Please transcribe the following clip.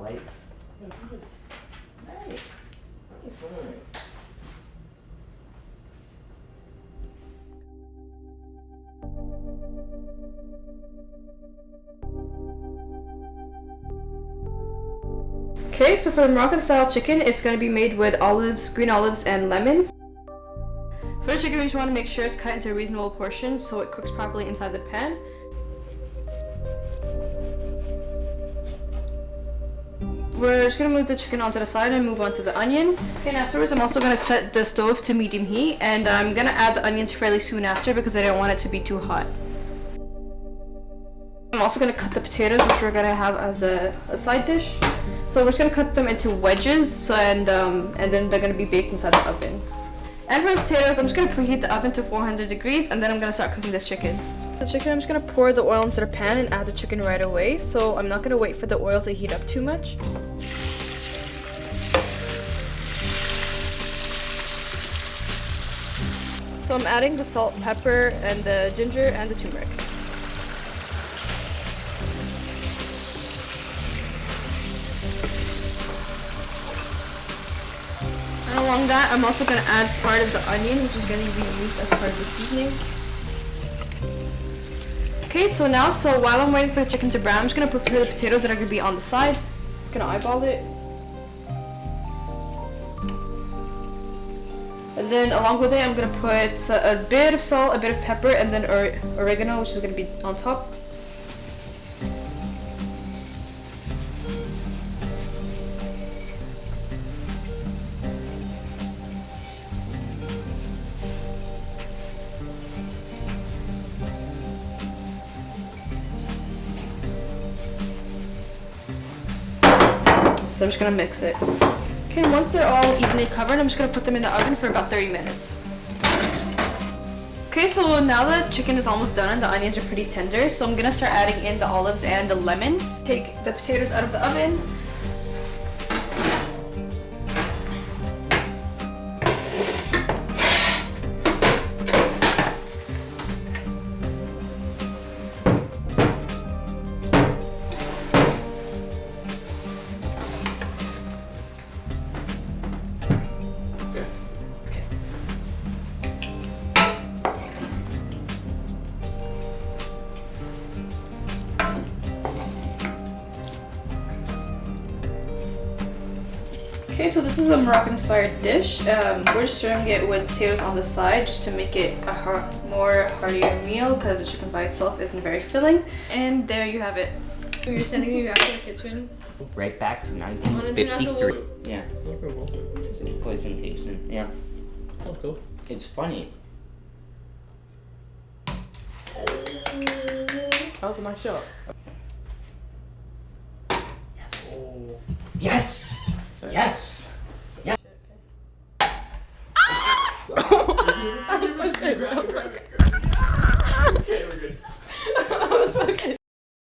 lights. Nice. Okay, so for the Moroccan style chicken, it's going to be made with olives, green olives, and lemon. First, you're going to want to make sure it's cut into reasonable portions so it cooks properly inside the pan. We're just going to move the chicken onto the side and move on to the onion. Okay, and afterwards I'm also going to set the stove to medium heat, and I'm going to add the onions fairly soon after because I don't want it to be too hot. I'm also going to cut the potatoes, which we're going to have as a side dish. So we're just going to cut them into wedges, and then they're going to be baked inside the oven. And for the potatoes, I'm just going to preheat the oven to 400 degrees, and then I'm going to start cooking the chicken. The chicken, I'm just going to pour the oil into the pan and add the chicken right away, so I'm not going to wait for the oil to heat up too much. So I'm adding the salt, pepper, and the ginger, and the turmeric. And along that, I'm also going to add part of the onion, which is going to be used as part of the seasoning. Okay, so while I'm waiting for the chicken to brown, I'm just going to prepare the potatoes that are going to be on the side. I'm going to eyeball it. And then along with it, I'm going to put a bit of salt, a bit of pepper, and then oregano, which is going to be on top. So I'm just going to mix it. Okay, and once they're all evenly covered, I'm just going to put them in the oven for about 30 minutes. Okay, so now the chicken is almost done and the onions are pretty tender, so I'm going to start adding in the olives and the lemon. Take the potatoes out of the oven. Okay, so this is a Moroccan-inspired dish. We're just serving it with potatoes on the side just to make it a more heartier meal because the chicken by itself isn't very filling. And there you have it. You're sending me back to the kitchen. Right back to 1953. Yeah. Presentation. Yeah. Oh, cool. It's funny. That was a nice shot. Yes. Yes. Yes.